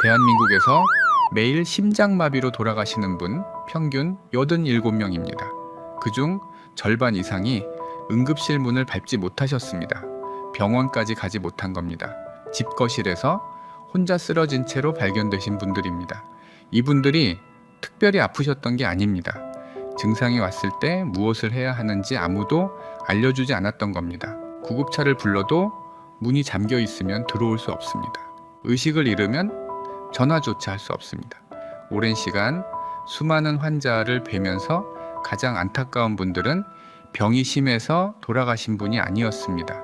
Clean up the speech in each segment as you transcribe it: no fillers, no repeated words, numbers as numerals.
대한민국에서 매일 심장마비로 돌아가시는 분 평균 87명입니다. 그중 절반 이상이 응급실 문을 밟지 못하셨습니다. 병원까지 가지 못한 겁니다. 집거실에서 혼자 쓰러진 채로 발견되신 분들입니다. 이분들이 특별히 아프셨던 게 아닙니다. 증상이 왔을 때 무엇을 해야 하는지 아무도 알려주지 않았던 겁니다. 구급차를 불러도 문이 잠겨 있으면 들어올 수 없습니다. 의식을 잃으면 전화조차 할 수 없습니다. 오랜 시간 수많은 환자를 뵈면서 가장 안타까운 분들은 병이 심해서 돌아가신 분이 아니었습니다.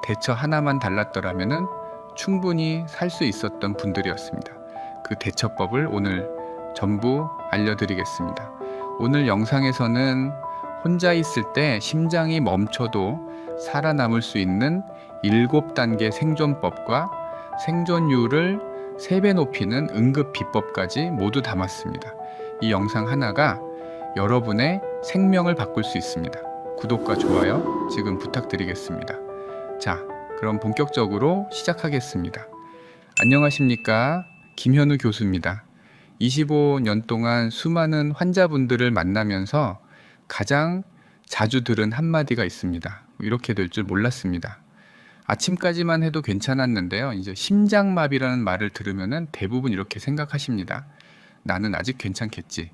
대처 하나만 달랐더라면 충분히 살 수 있었던 분들이었습니다. 그 대처법을 오늘 전부 알려드리겠습니다. 오늘 영상에서는 혼자 있을 때 심장이 멈춰도 살아남을 수 있는 7단계 생존법과 생존율을 3배 높이는 응급 비법까지 모두 담았습니다. 이 영상 하나가 여러분의 생명을 바꿀 수 있습니다. 구독과 좋아요 지금 부탁드리겠습니다. 자, 그럼 본격적으로 시작하겠습니다. 안녕하십니까? 김현우 교수입니다. 25년 동안 수많은 환자분들을 만나면서 가장 자주 들은 한마디가 있습니다. 이렇게 될 줄 몰랐습니다. 아침까지만 해도 괜찮았는데요. 이제 심장마비라는 말을 들으면 대부분 이렇게 생각하십니다. 나는 아직 괜찮겠지.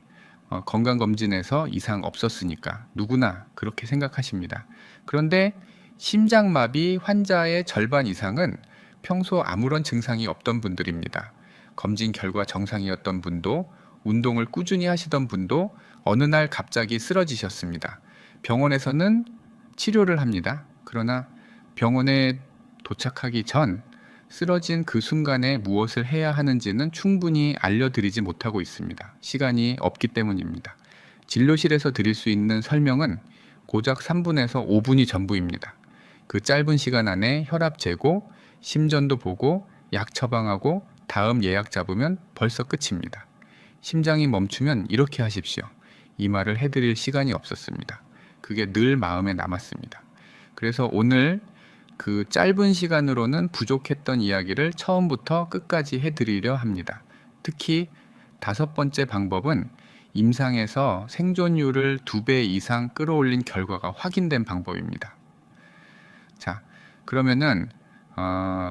건강검진에서 이상 없었으니까 누구나 그렇게 생각하십니다. 그런데 심장마비 환자의 절반 이상은 평소 아무런 증상이 없던 분들입니다. 검진 결과 정상이었던 분도, 운동을 꾸준히 하시던 분도 어느 날 갑자기 쓰러지셨습니다. 병원에서는 치료를 합니다. 그러나 병원에 도착하기 전 쓰러진 그 순간에 무엇을 해야 하는지는 충분히 알려드리지 못하고 있습니다. 시간이 없기 때문입니다. 진료실에서 드릴 수 있는 설명은 고작 3분에서 5분이 전부입니다. 그 짧은 시간 안에 혈압 재고, 심전도 보고, 약 처방하고 다음 예약 잡으면 벌써 끝입니다. 심장이 멈추면 이렇게 하십시오. 이 말을 해드릴 시간이 없었습니다. 그게 늘 마음에 남았습니다. 그래서 오늘 그 짧은 시간으로는 부족했던 이야기를 처음부터 끝까지 해드리려 합니다. 특히 5번째 방법은 임상에서 생존율을 2배 이상 끌어올린 결과가 확인된 방법입니다. 자, 그러면은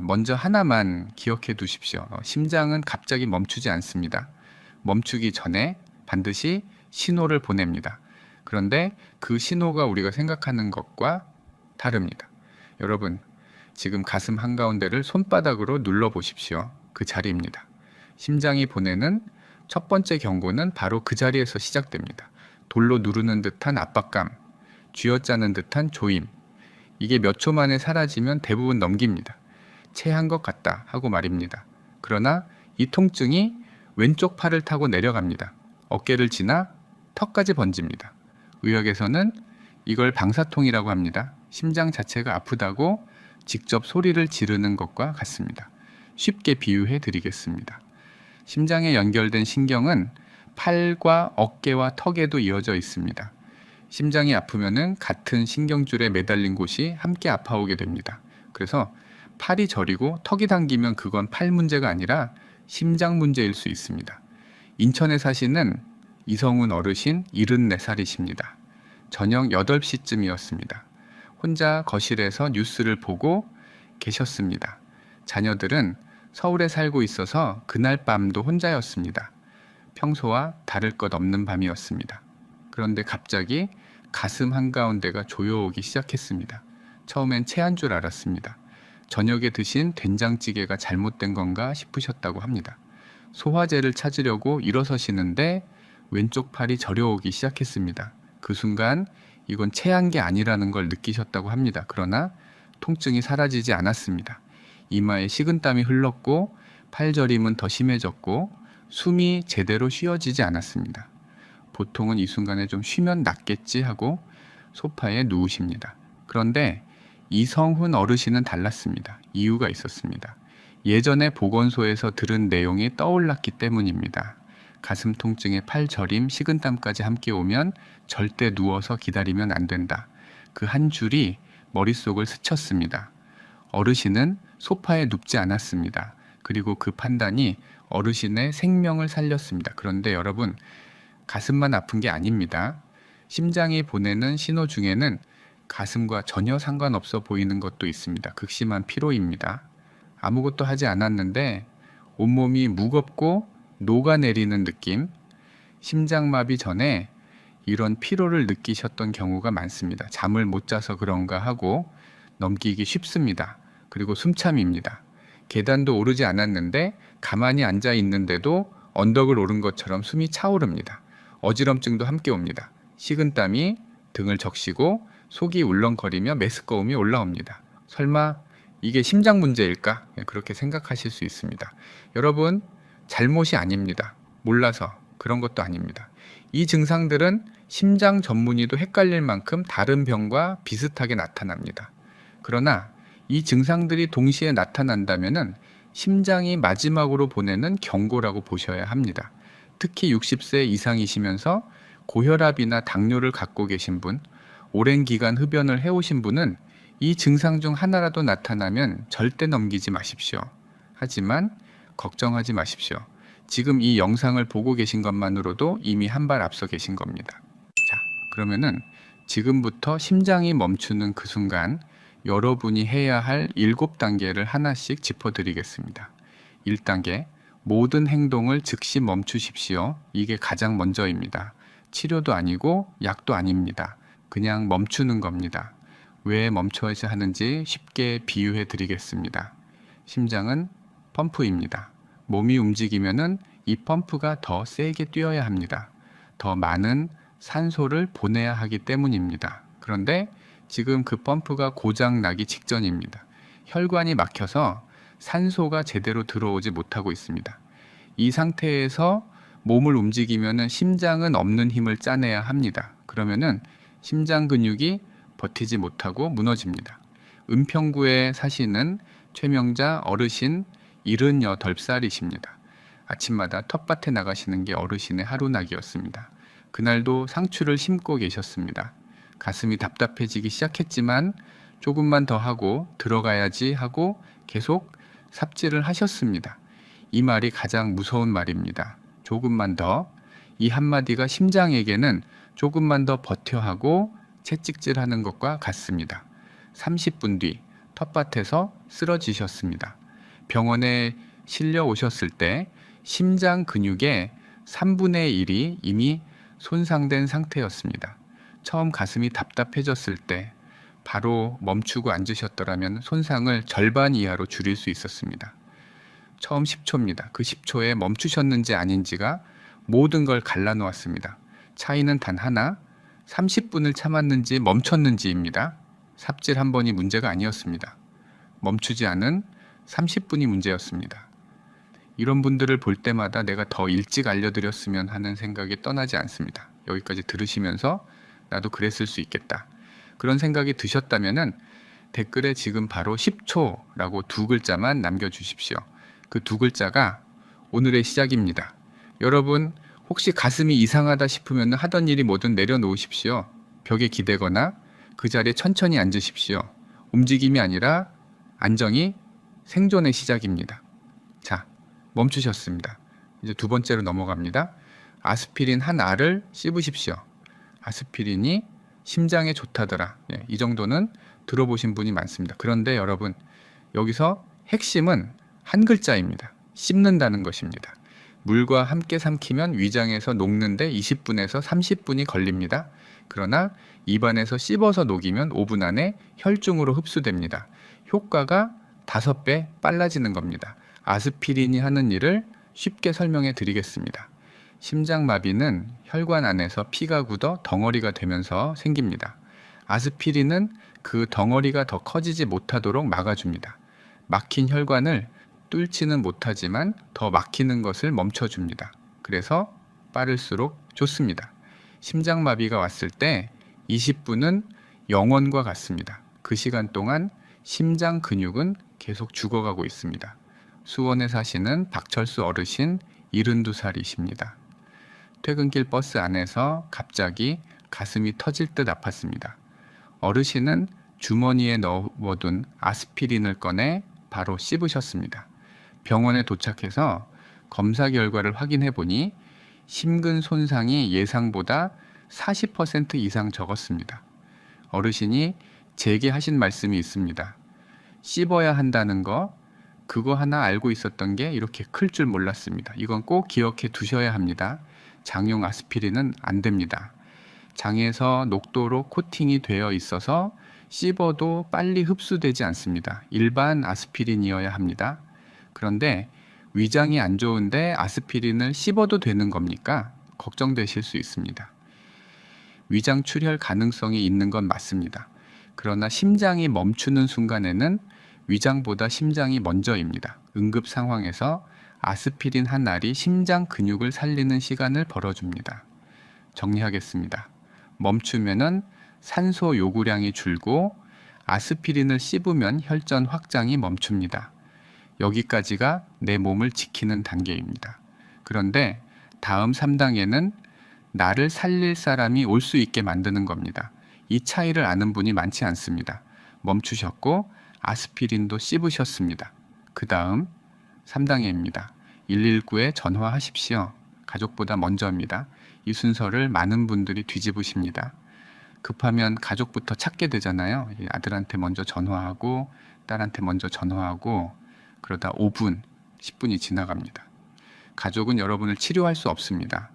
먼저 하나만 기억해 두십시오. 심장은 갑자기 멈추지 않습니다. 멈추기 전에 반드시 신호를 보냅니다. 그런데 그 신호가 우리가 생각하는 것과 다릅니다. 여러분, 지금 가슴 한가운데를 손바닥으로 눌러 보십시오. 그 자리입니다. 심장이 보내는 첫 번째 경고는 바로 그 자리에서 시작됩니다. 돌로 누르는 듯한 압박감, 쥐어짜는 듯한 조임. 이게 몇 초 만에 사라지면 대부분 넘깁니다. 체한 것 같다 하고 말입니다. 그러나 이 통증이 왼쪽 팔을 타고 내려갑니다. 어깨를 지나 턱까지 번집니다. 의학에서는 이걸 방사통이라고 합니다. 심장 자체가 아프다고 직접 소리를 지르는 것과 같습니다. 쉽게 비유해 드리겠습니다. 심장에 연결된 신경은 팔과 어깨와 턱에도 이어져 있습니다. 심장이 아프면은 같은 신경줄에 매달린 곳이 함께 아파오게 됩니다. 그래서 팔이 저리고 턱이 당기면 그건 팔 문제가 아니라 심장 문제일 수 있습니다. 인천에 사시는 이성훈 어르신 74살이십니다. 저녁 8시쯤이었습니다. 혼자 거실에서 뉴스를 보고 계셨습니다. 자녀들은 서울에 살고 있어서 그날 밤도 혼자였습니다. 평소와 다를 것 없는 밤이었습니다. 그런데 갑자기 가슴 한가운데가 조여오기 시작했습니다. 처음엔 체한 줄 알았습니다. 저녁에 드신 된장찌개가 잘못된 건가 싶으셨다고 합니다. 소화제를 찾으려고 일어서시는데 왼쪽 팔이 저려오기 시작했습니다. 그 순간 이건 체한 게 아니라는 걸 느끼셨다고 합니다. 그러나 통증이 사라지지 않았습니다. 이마에 식은땀이 흘렀고 팔저림은 더 심해졌고 숨이 제대로 쉬어지지 않았습니다. 보통은 이 순간에 좀 쉬면 낫겠지 하고 소파에 누우십니다. 그런데 이성훈 어르신은 달랐습니다. 이유가 있었습니다. 예전에 보건소에서 들은 내용이 떠올랐기 때문입니다. 가슴 통증에 팔 저림, 식은땀까지 함께 오면 절대 누워서 기다리면 안 된다. 그 한 줄이 머릿속을 스쳤습니다. 어르신은 소파에 눕지 않았습니다. 그리고 그 판단이 어르신의 생명을 살렸습니다. 그런데 여러분, 가슴만 아픈 게 아닙니다. 심장이 보내는 신호 중에는 가슴과 전혀 상관없어 보이는 것도 있습니다. 극심한 피로입니다. 아무것도 하지 않았는데 온몸이 무겁고 녹아내리는 느낌, 심장마비 전에 이런 피로를 느끼셨던 경우가 많습니다. 잠을 못 자서 그런가 하고 넘기기 쉽습니다. 그리고 숨참입니다. 계단도 오르지 않았는데 가만히 앉아 있는데도 언덕을 오른 것처럼 숨이 차오릅니다. 어지럼증도 함께 옵니다. 식은땀이 등을 적시고 속이 울렁거리며 메스꺼움이 올라옵니다. 설마 이게 심장 문제일까? 그렇게 생각하실 수 있습니다. 여러분, 잘못이 아닙니다. 몰라서 그런 것도 아닙니다. 이 증상들은 심장 전문의도 헷갈릴 만큼 다른 병과 비슷하게 나타납니다. 그러나 이 증상들이 동시에 나타난다면 심장이 마지막으로 보내는 경고라고 보셔야 합니다. 특히 60세 이상이시면서 고혈압이나 당뇨를 갖고 계신 분, 오랜 기간 흡연을 해오신 분은 이 증상 중 하나라도 나타나면 절대 넘기지 마십시오. 하지만 걱정하지 마십시오. 지금 이 영상을 보고 계신 것만으로도 이미 한 발 앞서 계신 겁니다. 자, 그러면은 지금부터 심장이 멈추는 그 순간 여러분이 해야 할 7단계를 하나씩 짚어드리겠습니다. 1단계, 모든 행동을 즉시 멈추십시오. 이게 가장 먼저입니다. 치료도 아니고 약도 아닙니다. 그냥 멈추는 겁니다. 왜 멈춰야 하는지 쉽게 비유해 드리겠습니다. 심장은 펌프입니다. 몸이 움직이면은 이 펌프가 더 세게 뛰어야 합니다. 더 많은 산소를 보내야 하기 때문입니다. 그런데 지금 그 펌프가 고장 나기 직전입니다. 혈관이 막혀서 산소가 제대로 들어오지 못하고 있습니다. 이 상태에서 몸을 움직이면은 심장은 없는 힘을 짜내야 합니다. 그러면은 심장 근육이 버티지 못하고 무너집니다. 은평구에 사시는 최명자 어르신 78살이십니다. 아침마다 텃밭에 나가시는 게 어르신의 하루나기였습니다. 그날도 상추를 심고 계셨습니다. 가슴이 답답해지기 시작했지만 조금만 더 하고 들어가야지 하고 계속 삽질을 하셨습니다. 이 말이 가장 무서운 말입니다. 조금만 더. 이 한마디가 심장에게는 조금만 더 버텨 하고 채찍질하는 것과 같습니다. 30분 뒤 텃밭에서 쓰러지셨습니다. 병원에 실려 오셨을 때 심장 근육의 3분의 1이 이미 손상된 상태였습니다. 처음 가슴이 답답해졌을 때 바로 멈추고 앉으셨더라면 손상을 절반 이하로 줄일 수 있었습니다. 처음 10초입니다. 그 10초에 멈추셨는지 아닌지가 모든 걸 갈라놓았습니다. 차이는 단 하나, 30분을 참았는지 멈췄는지입니다. 삽질 한 번이 문제가 아니었습니다. 멈추지 않은 30분이 문제였습니다. 이런 분들을 볼 때마다 내가 더 일찍 알려드렸으면 하는 생각이 떠나지 않습니다. 여기까지 들으시면서 나도 그랬을 수 있겠다. 그런 생각이 드셨다면 댓글에 지금 바로 10초라고 2글자만 남겨주십시오. 그 2글자가 오늘의 시작입니다. 여러분, 혹시 가슴이 이상하다 싶으면 하던 일이 뭐든 내려놓으십시오. 벽에 기대거나 그 자리에 천천히 앉으십시오. 움직임이 아니라 안정이 생존의 시작입니다. 자, 멈추셨습니다. 이제 두 번째로 넘어갑니다. 아스피린 한 알을 씹으십시오. 아스피린이 심장에 좋다더라. 이 정도는 들어보신 분이 많습니다. 그런데 여러분, 여기서 핵심은 한 글자입니다. 씹는다는 것입니다. 물과 함께 삼키면 위장에서 녹는데 20분에서 30분이 걸립니다. 그러나 입안에서 씹어서 녹이면 5분 안에 혈중으로 흡수됩니다. 효과가 5배 빨라지는 겁니다. 아스피린이 하는 일을 쉽게 설명해 드리겠습니다. 심장마비는 혈관 안에서 피가 굳어 덩어리가 되면서 생깁니다. 아스피린은 그 덩어리가 더 커지지 못하도록 막아줍니다. 막힌 혈관을 뚫지는 못하지만 더 막히는 것을 멈춰줍니다. 그래서 빠를수록 좋습니다. 심장마비가 왔을 때 20분은 영원과 같습니다. 그 시간 동안 심장 근육은 계속 죽어가고 있습니다. 수원에 사시는 박철수 어르신 72살이십니다. 퇴근길 버스 안에서 갑자기 가슴이 터질 듯 아팠습니다. 어르신은 주머니에 넣어둔 아스피린을 꺼내 바로 씹으셨습니다. 병원에 도착해서 검사 결과를 확인해 보니 심근 손상이 예상보다 40% 이상 적었습니다. 어르신이 제게 하신 말씀이 있습니다. 씹어야 한다는 거, 그거 하나 알고 있었던 게 이렇게 클 줄 몰랐습니다. 이건 꼭 기억해 두셔야 합니다. 장용 아스피린은 안 됩니다. 장에서 녹도로 코팅이 되어 있어서 씹어도 빨리 흡수되지 않습니다. 일반 아스피린이어야 합니다. 그런데 위장이 안 좋은데 아스피린을 씹어도 되는 겁니까? 걱정되실 수 있습니다. 위장 출혈 가능성이 있는 건 맞습니다. 그러나 심장이 멈추는 순간에는 위장보다 심장이 먼저입니다. 응급 상황에서 아스피린 한 알이 심장 근육을 살리는 시간을 벌어줍니다. 정리하겠습니다. 멈추면은 산소 요구량이 줄고 아스피린을 씹으면 혈전 확장이 멈춥니다. 여기까지가 내 몸을 지키는 단계입니다. 그런데 다음 3단계는 나를 살릴 사람이 올 수 있게 만드는 겁니다. 이 차이를 아는 분이 많지 않습니다. 멈추셨고 아스피린도 씹으셨습니다. 그 다음 3단계입니다. 119에 전화하십시오. 가족보다 먼저입니다. 이 순서를 많은 분들이 뒤집으십니다. 급하면 가족부터 찾게 되잖아요. 아들한테 먼저 전화하고 딸한테 먼저 전화하고 그러다 5분, 10분이 지나갑니다. 가족은 여러분을 치료할 수 없습니다.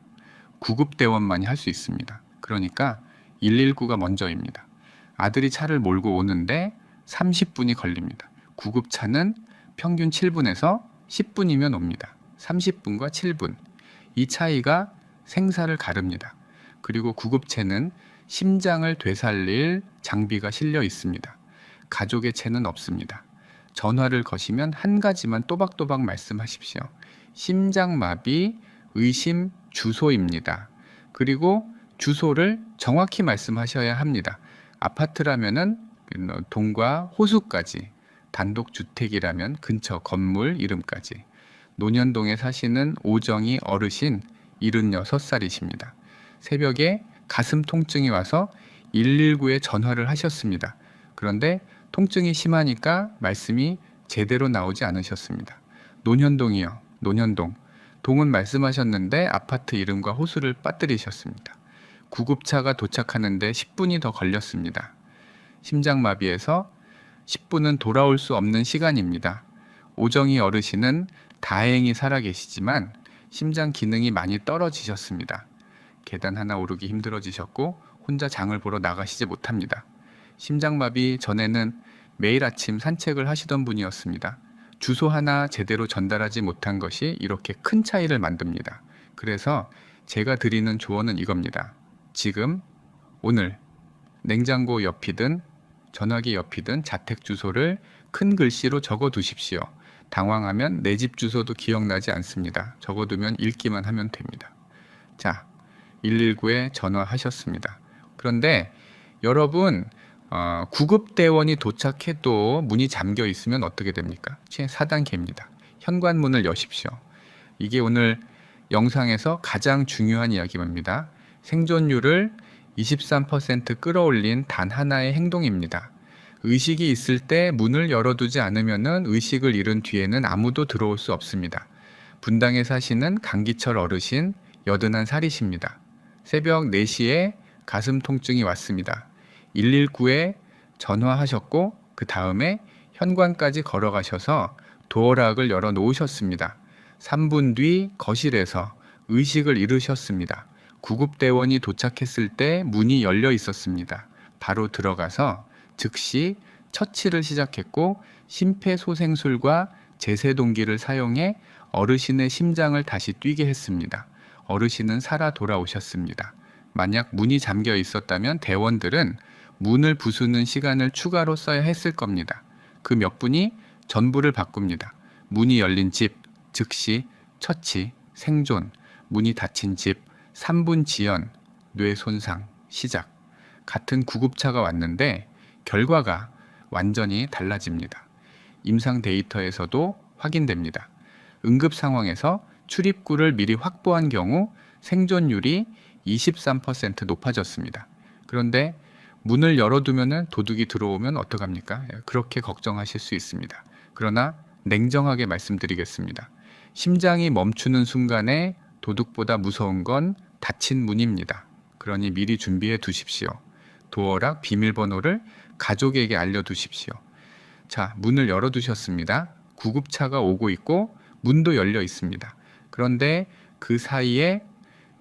구급대원만이 할 수 있습니다. 그러니까 119가 먼저입니다. 아들이 차를 몰고 오는데 30분이 걸립니다. 구급차는 평균 7분에서 10분이면 옵니다. 30분과 7분. 이 차이가 생사를 가릅니다. 그리고 구급체는 심장을 되살릴 장비가 실려 있습니다. 가족의 채는 없습니다. 전화를 거시면 한 가지만 또박또박 말씀하십시오. 심장마비 의심 주소입니다. 그리고 주소를 정확히 말씀하셔야 합니다. 아파트라면은 동과 호수까지, 단독주택이라면 근처 건물 이름까지. 논현동에 사시는 오정희 어르신 76살이십니다. 새벽에 가슴 통증이 와서 119에 전화를 하셨습니다. 그런데 통증이 심하니까 말씀이 제대로 나오지 않으셨습니다. 논현동이요. 논현동. 동은 말씀하셨는데 아파트 이름과 호수를 빠뜨리셨습니다. 구급차가 도착하는데 10분이 더 걸렸습니다. 심장마비에서 10분은 돌아올 수 없는 시간입니다. 오정희 어르신은 다행히 살아계시지만 심장 기능이 많이 떨어지셨습니다. 계단 하나 오르기 힘들어지셨고 혼자 장을 보러 나가시지 못합니다. 심장마비 전에는 매일 아침 산책을 하시던 분이었습니다. 주소 하나 제대로 전달하지 못한 것이 이렇게 큰 차이를 만듭니다. 그래서 제가 드리는 조언은 이겁니다. 지금, 오늘 냉장고 옆이든 전화기 옆이든 자택 주소를 큰 글씨로 적어 두십시오. 당황하면 내 집 주소도 기억나지 않습니다. 적어두면 읽기만 하면 됩니다. 자, 119에 전화하셨습니다. 그런데 여러분, 구급대원이 도착해도 문이 잠겨 있으면 어떻게 됩니까? 4단계입니다. 현관문을 여십시오. 이게 오늘 영상에서 가장 중요한 이야기입니다. 생존율을 23% 끌어올린 단 하나의 행동입니다. 의식이 있을 때 문을 열어두지 않으면 의식을 잃은 뒤에는 아무도 들어올 수 없습니다. 분당에 사시는 강기철 어르신 81살이십니다. 새벽 4시에 가슴 통증이 왔습니다. 119에 전화하셨고 그 다음에 현관까지 걸어가셔서 도어락을 열어 놓으셨습니다. 3분 뒤 거실에서 의식을 잃으셨습니다. 구급대원이 도착했을 때 문이 열려 있었습니다. 바로 들어가서 즉시 처치를 시작했고 심폐소생술과 제세동기를 사용해 어르신의 심장을 다시 뛰게 했습니다. 어르신은 살아 돌아오셨습니다. 만약 문이 잠겨 있었다면 대원들은 문을 부수는 시간을 추가로 써야 했을 겁니다. 그 몇 분이 전부를 바꿉니다. 문이 열린 집, 즉시 처치, 생존, 문이 닫힌 집, 3분 지연, 뇌 손상, 시작. 같은 구급차가 왔는데 결과가 완전히 달라집니다. 임상 데이터에서도 확인됩니다. 응급 상황에서 출입구를 미리 확보한 경우 생존율이 23% 높아졌습니다. 그런데 문을 열어두면 도둑이 들어오면 어떡합니까? 그렇게 걱정하실 수 있습니다. 그러나 냉정하게 말씀드리겠습니다. 심장이 멈추는 순간에 도둑보다 무서운 건 닫힌 문입니다. 그러니 미리 준비해 두십시오. 도어락 비밀번호를 가족에게 알려두십시오. 자, 문을 열어두셨습니다. 구급차가 오고 있고 문도 열려 있습니다. 그런데 그 사이에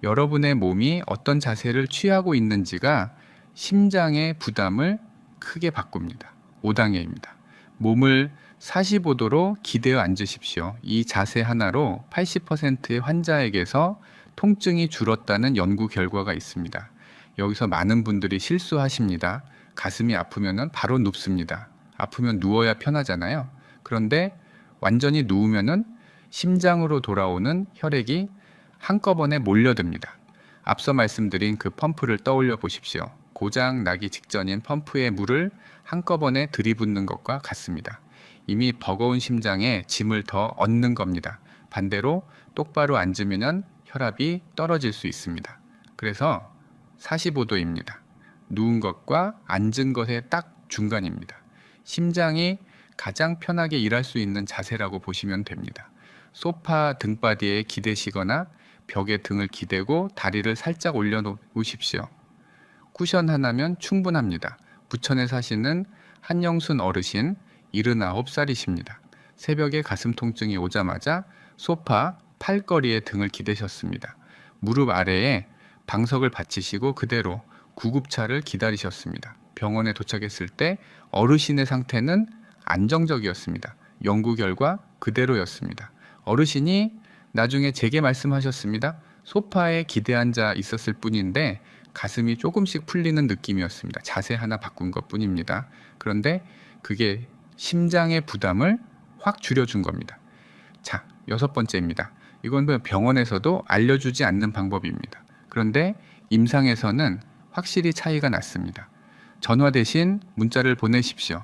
여러분의 몸이 어떤 자세를 취하고 있는지가 심장의 부담을 크게 바꿉니다. 5단계입니다. 몸을 45도로 기대어 앉으십시오. 이 자세 하나로 80%의 환자에게서 통증이 줄었다는 연구 결과가 있습니다. 여기서 많은 분들이 실수하십니다. 가슴이 아프면 바로 눕습니다. 아프면 누워야 편하잖아요. 그런데 완전히 누우면은 심장으로 돌아오는 혈액이 한꺼번에 몰려듭니다. 앞서 말씀드린 그 펌프를 떠올려 보십시오. 고장 나기 직전인 펌프에 물을 한꺼번에 들이붓는 것과 같습니다. 이미 버거운 심장에 짐을 더 얻는 겁니다. 반대로 똑바로 앉으면 혈압이 떨어질 수 있습니다. 그래서 45도입니다. 누운 것과 앉은 것의 딱 중간입니다. 심장이 가장 편하게 일할 수 있는 자세라고 보시면 됩니다. 소파 등바디에 기대시거나 벽에 등을 기대고 다리를 살짝 올려놓으십시오. 쿠션 하나면 충분합니다. 부천에 사시는 한영순 어르신 79살이십니다. 새벽에 가슴 통증이 오자마자 소파 팔걸이에 등을 기대셨습니다. 무릎 아래에 방석을 받치시고 그대로 구급차를 기다리셨습니다. 병원에 도착했을 때 어르신의 상태는 안정적이었습니다. 연구 결과 그대로였습니다. 어르신이 나중에 제게 말씀하셨습니다. 소파에 기대 앉아 있었을 뿐인데 가슴이 조금씩 풀리는 느낌이었습니다. 자세 하나 바꾼 것 뿐입니다. 그런데 그게 심장의 부담을 확 줄여준 겁니다. 자, 6번째입니다. 이건 병원에서도 알려주지 않는 방법입니다. 그런데 임상에서는 확실히 차이가 났습니다. 전화 대신 문자를 보내십시오.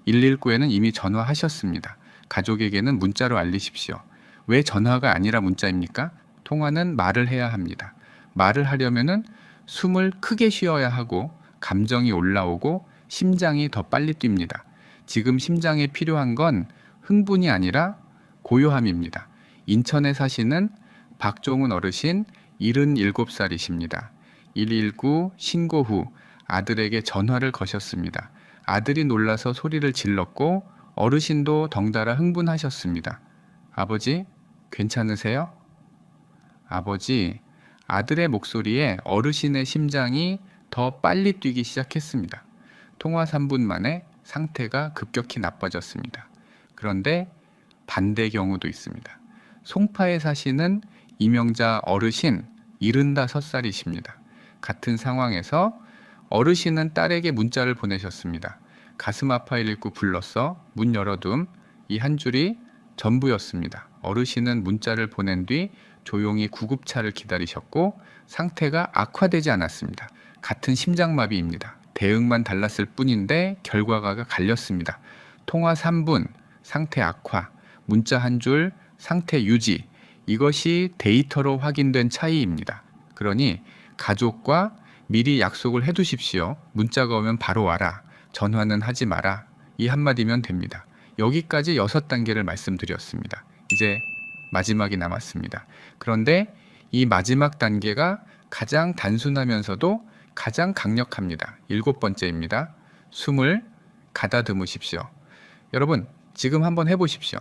119에는 이미 전화하셨습니다. 가족에게는 문자로 알리십시오. 왜 전화가 아니라 문자입니까? 통화는 말을 해야 합니다. 말을 하려면은 숨을 크게 쉬어야 하고 감정이 올라오고 심장이 더 빨리 뜁니다. 지금 심장에 필요한 건 흥분이 아니라 고요함입니다. 인천에 사시는 박종훈 어르신 77살이십니다. 119 신고 후 아들에게 전화를 거셨습니다. 아들이 놀라서 소리를 질렀고 어르신도 덩달아 흥분하셨습니다. 아버지, 괜찮으세요? 아버지, 아들의 목소리에 어르신의 심장이 더 빨리 뛰기 시작했습니다. 통화 3분 만에 상태가 급격히 나빠졌습니다. 그런데 반대 경우도 있습니다. 송파에 사시는 이명자 어르신 75살이십니다. 같은 상황에서 어르신은 딸에게 문자를 보내셨습니다. 가슴 아파 119 불렀어. 문 열어둠. 이 한 줄이 전부였습니다. 어르신은 문자를 보낸 뒤 조용히 구급차를 기다리셨고 상태가 악화되지 않았습니다. 같은 심장마비입니다. 대응만 달랐을 뿐인데 결과가 갈렸습니다. 통화 3분, 상태 악화, 문자 한 줄, 상태 유지. 이것이 데이터로 확인된 차이입니다. 그러니 가족과 미리 약속을 해두십시오. 문자가 오면 바로 와라. 전화는 하지 마라. 이 한마디면 됩니다. 여기까지 6단계를 말씀드렸습니다. 이제 마지막이 남았습니다. 그런데 이 마지막 단계가 가장 단순하면서도 가장 강력합니다. 7번째입니다. 숨을 가다듬으십시오. 여러분, 지금 한번 해보십시오.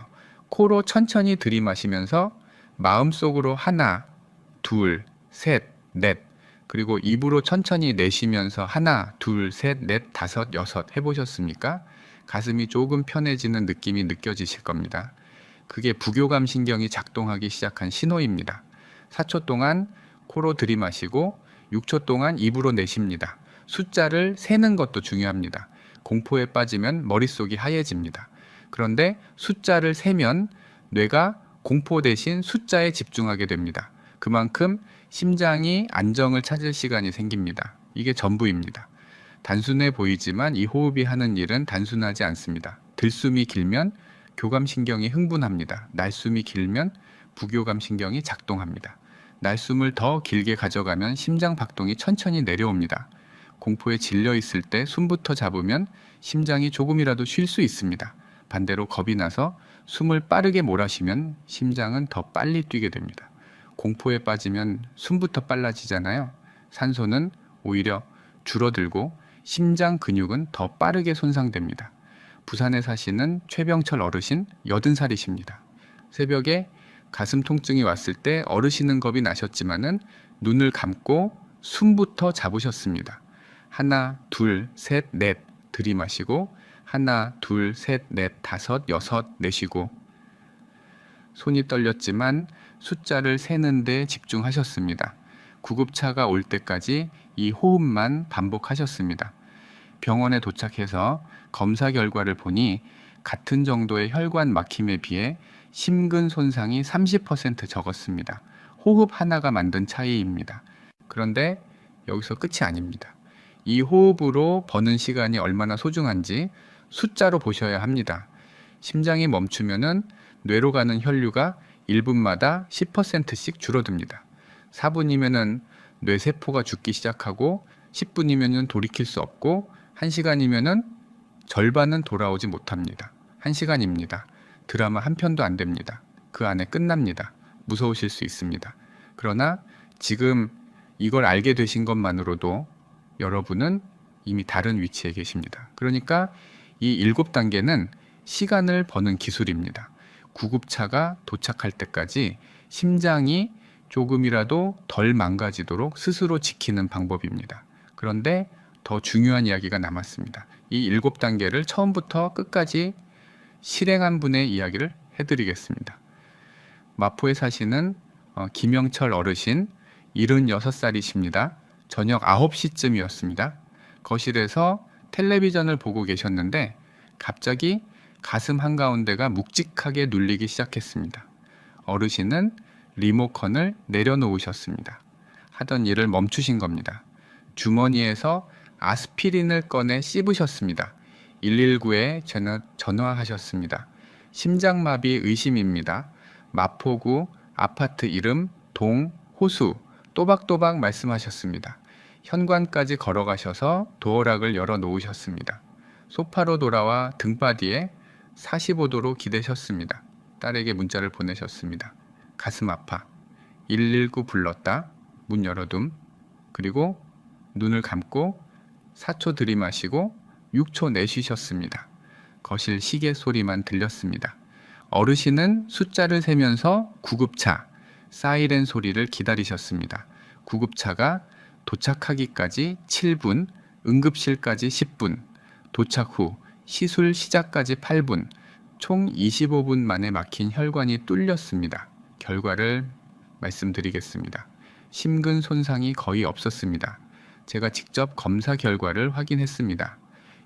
코로 천천히 들이마시면서 마음속으로 하나, 둘, 셋, 넷, 그리고 입으로 천천히 내쉬면서 하나, 둘, 셋, 넷, 다섯, 여섯 해보셨습니까? 가슴이 조금 편해지는 느낌이 느껴지실 겁니다. 그게 부교감 신경이 작동하기 시작한 신호입니다. 4초 동안 코로 들이마시고 6초 동안 입으로 내쉽니다. 숫자를 세는 것도 중요합니다. 공포에 빠지면 머릿속이 하얘집니다. 그런데 숫자를 세면 뇌가 공포 대신 숫자에 집중하게 됩니다. 그만큼 심장이 안정을 찾을 시간이 생깁니다. 이게 전부입니다. 단순해 보이지만 이 호흡이 하는 일은 단순하지 않습니다. 들숨이 길면 교감신경이 흥분합니다. 날숨이 길면 부교감신경이 작동합니다. 날숨을 더 길게 가져가면 심장 박동이 천천히 내려옵니다. 공포에 질려 있을 때 숨부터 잡으면 심장이 조금이라도 쉴 수 있습니다. 반대로 겁이 나서 숨을 빠르게 몰아쉬면 심장은 더 빨리 뛰게 됩니다. 공포에 빠지면 숨부터 빨라지잖아요. 산소는 오히려 줄어들고 심장 근육은 더 빠르게 손상됩니다. 부산에 사시는 최병철 어르신 80살이십니다. 새벽에 가슴 통증이 왔을 때 어르신은 겁이 나셨지만은 눈을 감고 숨부터 잡으셨습니다. 하나, 둘, 셋, 넷 들이마시고 하나, 둘, 셋, 넷, 다섯, 여섯 내쉬고 손이 떨렸지만 숫자를 세는 데 집중하셨습니다. 구급차가 올 때까지 이 호흡만 반복하셨습니다. 병원에 도착해서 검사 결과를 보니 같은 정도의 혈관 막힘에 비해 심근 손상이 30% 적었습니다. 호흡 하나가 만든 차이입니다. 그런데 여기서 끝이 아닙니다. 이 호흡으로 버는 시간이 얼마나 소중한지 숫자로 보셔야 합니다. 심장이 멈추면은 뇌로 가는 혈류가 1분마다 10%씩 줄어듭니다. 4분이면은 뇌세포가 죽기 시작하고 10분이면은 돌이킬 수 없고 1시간이면은 절반은 돌아오지 못합니다. 1시간입니다. 드라마 한 편도 안 됩니다. 그 안에 끝납니다. 무서우실 수 있습니다. 그러나 지금 이걸 알게 되신 것만으로도 여러분은 이미 다른 위치에 계십니다. 그러니까 이 7단계는 시간을 버는 기술입니다. 구급차가 도착할 때까지 심장이 조금이라도 덜 망가지도록 스스로 지키는 방법입니다. 그런데 더 중요한 이야기가 남았습니다. 이 7단계를 처음부터 끝까지 실행한 분의 이야기를 해드리겠습니다. 마포에 사시는 김영철 어르신 76살이십니다. 저녁 9시쯤이었습니다. 거실에서 텔레비전을 보고 계셨는데 갑자기 가슴 한가운데가 묵직하게 눌리기 시작했습니다. 어르신은 리모컨을 내려놓으셨습니다. 하던 일을 멈추신 겁니다. 주머니에서 아스피린을 꺼내 씹으셨습니다. 119에 전화하셨습니다. 심장마비 의심입니다. 마포구 아파트 이름 동호수 또박또박 말씀하셨습니다. 현관까지 걸어가셔서 도어락을 열어 놓으셨습니다. 소파로 돌아와 등받이에 45도로 기대셨습니다. 딸에게 문자를 보내셨습니다. 가슴 아파. 119 불렀다. 문 열어둠. 그리고 눈을 감고 4초 들이마시고 6초 내쉬셨습니다. 거실 시계 소리만 들렸습니다. 어르신은 숫자를 세면서 구급차, 사이렌 소리를 기다리셨습니다. 구급차가 도착하기까지 7분, 응급실까지 10분, 도착 후 시술 시작까지 8분, 총 25분 만에 막힌 혈관이 뚫렸습니다. 결과를 말씀드리겠습니다. 심근 손상이 거의 없었습니다. 제가 직접 검사 결과를 확인했습니다.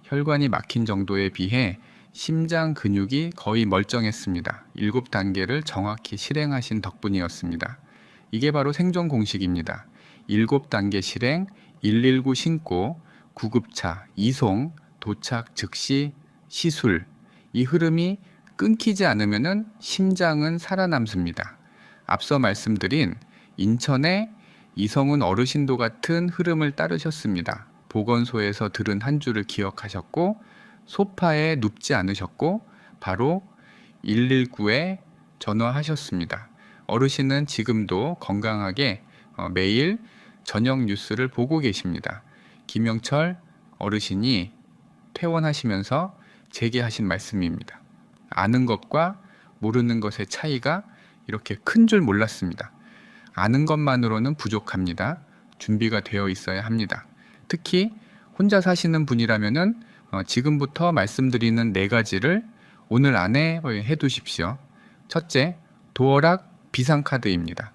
혈관이 막힌 정도에 비해 심장 근육이 거의 멀쩡했습니다. 7단계를 정확히 실행하신 덕분이었습니다. 이게 바로 생존 공식입니다. 7단계 실행, 119 신고, 구급차, 이송, 도착 즉시 시술. 이 흐름이 끊기지 않으면 심장은 살아남습니다. 앞서 말씀드린 인천의 이성훈 어르신도 같은 흐름을 따르셨습니다. 보건소에서 들은 한 줄을 기억하셨고 소파에 눕지 않으셨고 바로 119에 전화하셨습니다. 어르신은 지금도 건강하게 매일 저녁 뉴스를 보고 계십니다. 김영철 어르신이 퇴원하시면서 제게 하신 말씀입니다. 아는 것과 모르는 것의 차이가 이렇게 큰 줄 몰랐습니다. 아는 것만으로는 부족합니다. 준비가 되어 있어야 합니다. 특히 혼자 사시는 분이라면은 지금부터 말씀드리는 4가지를 오늘 안에 해두십시오. 첫째, 도어락 비상카드입니다.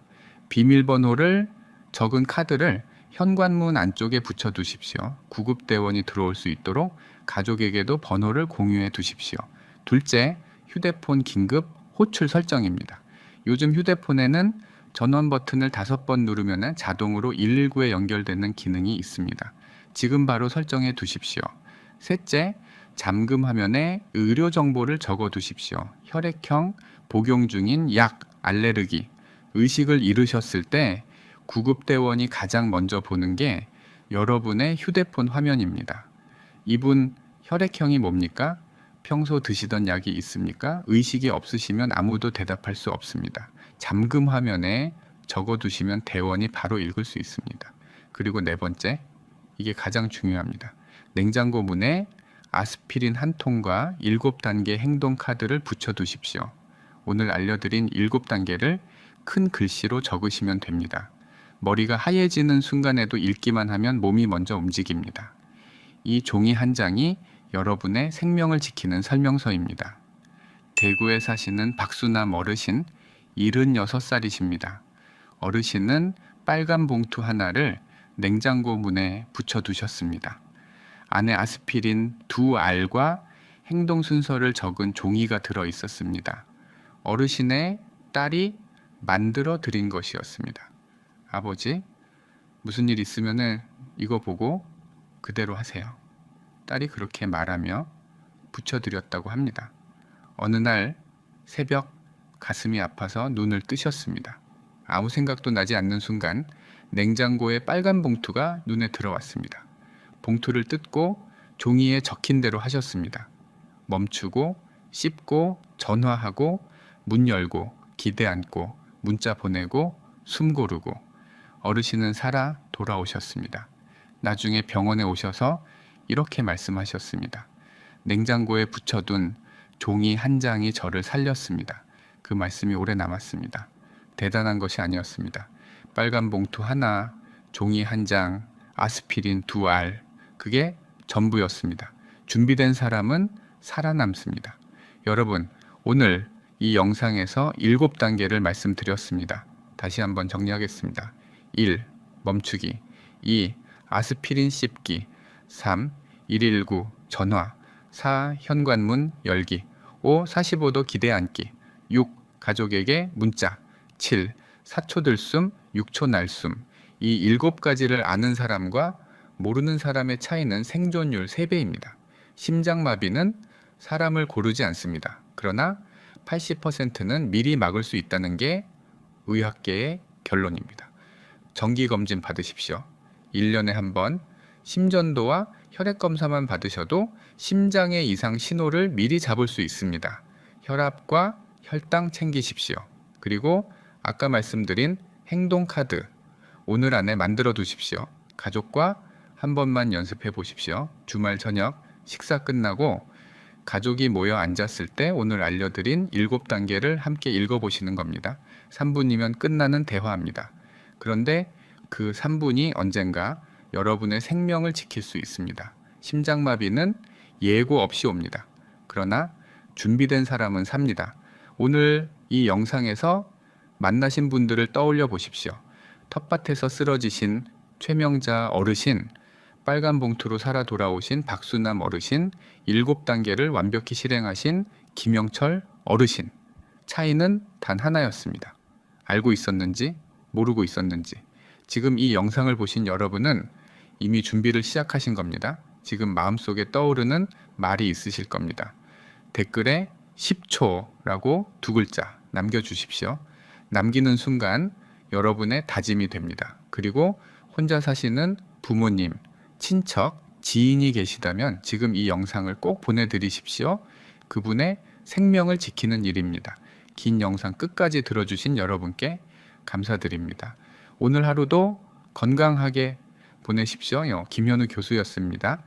비밀번호를 적은 카드를 현관문 안쪽에 붙여두십시오. 구급대원이 들어올 수 있도록 가족에게도 번호를 공유해 두십시오. 둘째, 휴대폰 긴급 호출 설정입니다. 요즘 휴대폰에는 전원 버튼을 5번 누르면 자동으로 119에 연결되는 기능이 있습니다. 지금 바로 설정해 두십시오. 셋째, 잠금 화면에 의료 정보를 적어 두십시오. 혈액형, 복용 중인 약, 알레르기, 의식을 잃으셨을 때 구급대원이 가장 먼저 보는 게 여러분의 휴대폰 화면입니다. 이분 혈액형이 뭡니까? 평소 드시던 약이 있습니까? 의식이 없으시면 아무도 대답할 수 없습니다. 잠금 화면에 적어두시면 대원이 바로 읽을 수 있습니다. 그리고 네 번째, 이게 가장 중요합니다. 냉장고 문에 아스피린 한 통과 7단계 행동 카드를 붙여두십시오. 오늘 알려드린 7단계를 큰 글씨로 적으시면 됩니다. 머리가 하얘지는 순간에도 읽기만 하면 몸이 먼저 움직입니다. 이 종이 한 장이 여러분의 생명을 지키는 설명서입니다. 대구에 사시는 박수남 어르신 76살이십니다. 어르신은 빨간 봉투 하나를 냉장고 문에 붙여두셨습니다. 안에 아스피린 2알과 행동 순서를 적은 종이가 들어 있었습니다. 어르신의 딸이 만들어 드린 것이었습니다. 아버지, 무슨 일 있으면 이거 보고 그대로 하세요. 딸이 그렇게 말하며 붙여드렸다고 합니다. 어느 날 새벽 가슴이 아파서 눈을 뜨셨습니다. 아무 생각도 나지 않는 순간 냉장고에 빨간 봉투가 눈에 들어왔습니다. 봉투를 뜯고 종이에 적힌 대로 하셨습니다. 멈추고 씹고 전화하고 문 열고 기대 안고 문자 보내고 숨 고르고 어르신은 살아 돌아오셨습니다. 나중에 병원에 오셔서 이렇게 말씀하셨습니다. 냉장고에 붙여둔 종이 한 장이 저를 살렸습니다. 그 말씀이 오래 남았습니다. 대단한 것이 아니었습니다. 빨간 봉투 하나, 종이 한 장, 아스피린 2알, 그게 전부였습니다. 준비된 사람은 살아남습니다. 여러분, 오늘 이 영상에서 7단계를 말씀드렸습니다. 다시 한번 정리하겠습니다. 1. 멈추기. 2. 아스피린 씹기. 3. 119 전화. 4. 현관문 열기. 5. 45도 기대 앉기. 6. 가족에게 문자. 7. 4초 들숨, 6초 날숨. 이 7가지를 아는 사람과 모르는 사람의 차이는 생존율 3배입니다. 심장마비는 사람을 고르지 않습니다. 그러나 80%는 미리 막을 수 있다는 게 의학계의 결론입니다. 정기검진 받으십시오. 1년에 한 번 심전도와 혈액검사만 받으셔도 심장의 이상 신호를 미리 잡을 수 있습니다. 혈압과 혈당 챙기십시오. 그리고 아까 말씀드린 행동카드 오늘 안에 만들어 두십시오. 가족과 한 번만 연습해 보십시오. 주말 저녁 식사 끝나고 가족이 모여 앉았을 때 오늘 알려드린 7단계를 함께 읽어보시는 겁니다. 3분이면 끝나는 대화입니다. 그런데 그 3분이 언젠가 여러분의 생명을 지킬 수 있습니다. 심장마비는 예고 없이 옵니다. 그러나 준비된 사람은 삽니다. 오늘 이 영상에서 만나신 분들을 떠올려 보십시오. 텃밭에서 쓰러지신 최명자 어르신, 빨간 봉투로 살아 돌아오신 박수남 어르신, 7단계를 완벽히 실행하신 김영철 어르신. 차이는 단 하나였습니다. 알고 있었는지 모르고 있었는지. 지금 이 영상을 보신 여러분은 이미 준비를 시작하신 겁니다. 지금 마음속에 떠오르는 말이 있으실 겁니다. 댓글에 10초라고 2글자 남겨주십시오. 남기는 순간 여러분의 다짐이 됩니다. 그리고 혼자 사시는 부모님, 친척, 지인이 계시다면 지금 이 영상을 꼭 보내드리십시오. 그분의 생명을 지키는 일입니다. 긴 영상 끝까지 들어주신 여러분께 감사드립니다. 오늘 하루도 건강하게 보내십시오. 김현우 교수였습니다.